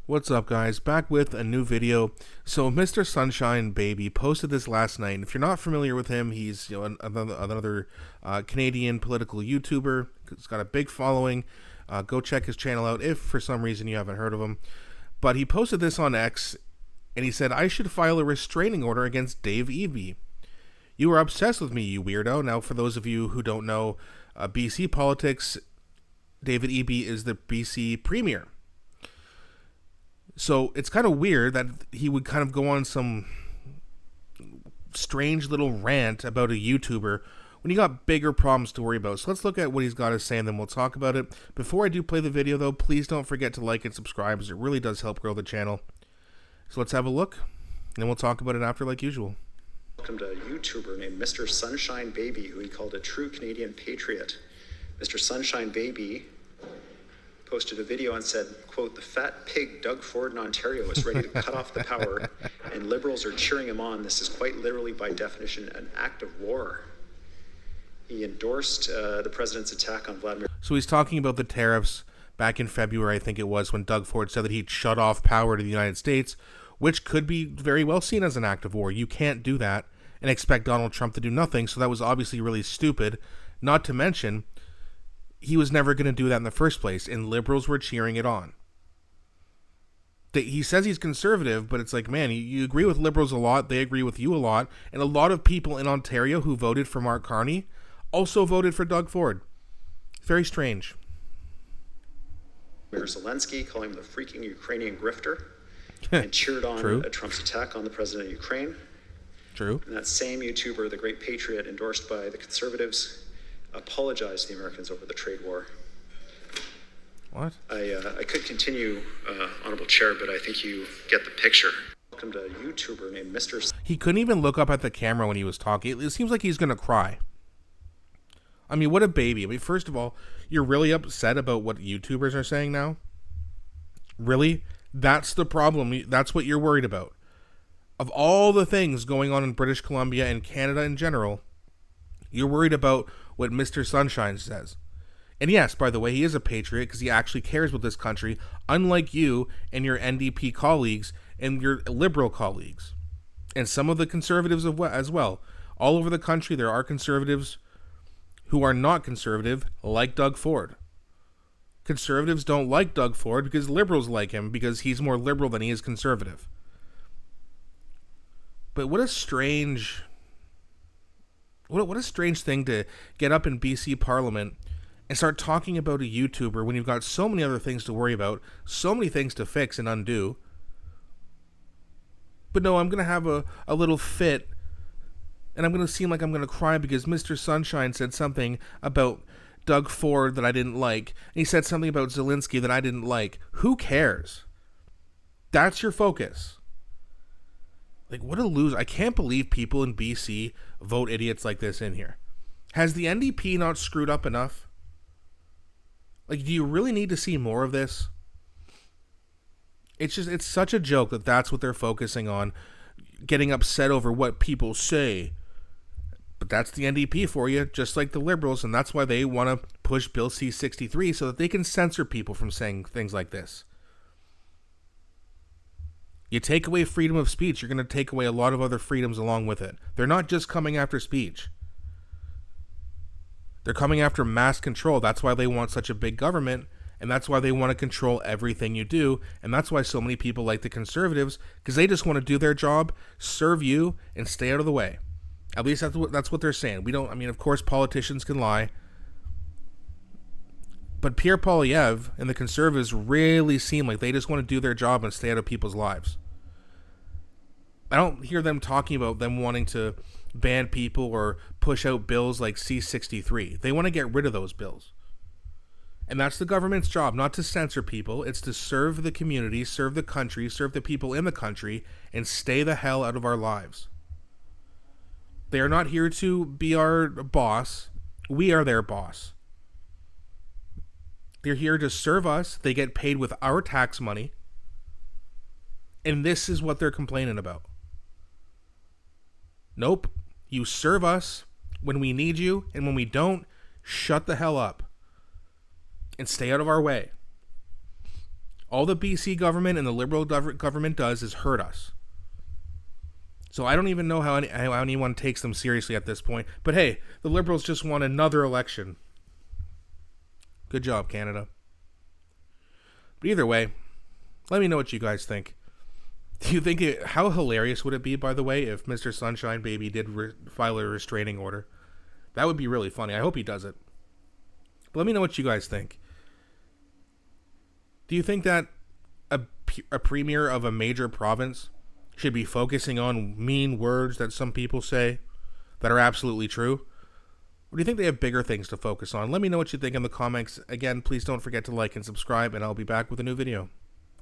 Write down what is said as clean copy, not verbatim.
What's up, guys? Back with a new video. So Mr. Sunshine Baby posted this last night. And if you're not familiar with him, he's another Canadian political YouTuber. He's got a big following. Go check his channel out if for some reason you haven't heard of him. But he posted this on X, and he said, "I should file a restraining order against Dave Eby. You are obsessed with me, you weirdo." Now, for those of you who don't know BC politics, David Eby is the BC Premier. So it's kind of weird that he would kind of go on some strange little rant about a YouTuber when you got bigger problems to worry about. So let's look at what he's got to say and then we'll talk about it. Before I do play the video though, please don't forget to like and subscribe as it really does help grow the channel. So let's have a look and then we'll talk about it after like usual. Welcome to a YouTuber named Mr. Sunshine Baby, who he called a true Canadian patriot. Mr. Sunshine Baby posted a video and said, quote, "The fat pig Doug Ford in Ontario is ready to cut off the power and Liberals are cheering him on. This is quite literally by definition an act of war." He endorsed the president's attack on Vladimir. So he's talking about the tariffs back in February, I think it was, when Doug Ford said that he'd shut off power to the United States, which could be very well seen as an act of war. You can't do that and expect Donald Trump to do nothing, so that was obviously really stupid. Not to mention, he was never going to do that in the first place, and Liberals were cheering it on. He says he's conservative, but it's like, man, you agree with Liberals a lot, they agree with you a lot, and a lot of people in Ontario who voted for Mark Carney also voted for Doug Ford. Very strange. Zelensky, calling him the freaking Ukrainian grifter, and cheered on Trump's attack on the president of Ukraine. True. And that same YouTuber, the great patriot endorsed by the Conservatives, apologized to the Americans over the trade war. What? I could continue, Honorable Chair, but I think you get the picture. Welcome to a YouTuber named Mr. He couldn't even look up at the camera when he was talking. It seems like he's going to cry. I mean, what a baby. I mean, first of all, you're really upset about what YouTubers are saying now? Really? That's the problem. That's what you're worried about. Of all the things going on in British Columbia and Canada in general, you're worried about what Mr. Sunshine says. And yes, by the way, he is a patriot because he actually cares about this country, unlike you and your NDP colleagues and your Liberal colleagues. And some of the Conservatives as well. All over the country, there are Conservatives who are not conservative, like Doug Ford. Conservatives don't like Doug Ford because Liberals like him because he's more liberal than he is conservative. But what a strange... What a strange thing to get up in BC Parliament and start talking about a YouTuber when you've got so many other things to worry about, so many things to fix and undo. But no, I'm going to have a little fit, and I'm going to seem like I'm going to cry because Mr. Sunshine said something about Doug Ford that I didn't like, and he said something about Zelensky that I didn't like. Who cares? That's your focus. Like, what a loser. I can't believe people in BC vote idiots like this in here. Has the NDP not screwed up enough? Like, do you really need to see more of this? It's such a joke that that's what they're focusing on, getting upset over what people say. But that's the NDP for you, just like the Liberals, and that's why they want to push Bill C-63 so that they can censor people from saying things like this. You take away freedom of speech, you're going to take away a lot of other freedoms along with it. They're not just coming after speech. They're coming after mass control. That's why they want such a big government, and that's why they want to control everything you do, and that's why so many people like the Conservatives, because they just want to do their job, serve you, and stay out of the way. At least that's what they're saying. Of course, politicians can lie, but Pierre Poilievre and the Conservatives really seem like they just want to do their job and stay out of people's lives. I don't hear them talking about them wanting to ban people or push out bills like C-63. They want to get rid of those bills. And that's the government's job, not to censor people. It's to serve the community, serve the country, serve the people in the country, and stay the hell out of our lives. They are not here to be our boss. We are their boss. They're here to serve us. They get paid with our tax money. And this is what they're complaining about. Nope. You serve us when we need you, and when we don't, shut the hell up and stay out of our way. All the BC government and the Liberal government does is hurt us. So I don't even know how anyone takes them seriously at this point. But hey, the Liberals just won another election. Good job, Canada. But either way, let me know what you guys think. Do you think how hilarious would it be, by the way, if Mr. Sunshine Baby did file a restraining order? That would be really funny. I hope he does it. But let me know what you guys think. Do you think that a premier of a major province should be focusing on mean words that some people say that are absolutely true? Or do you think they have bigger things to focus on? Let me know what you think in the comments. Again, please don't forget to like and subscribe, and I'll be back with a new video.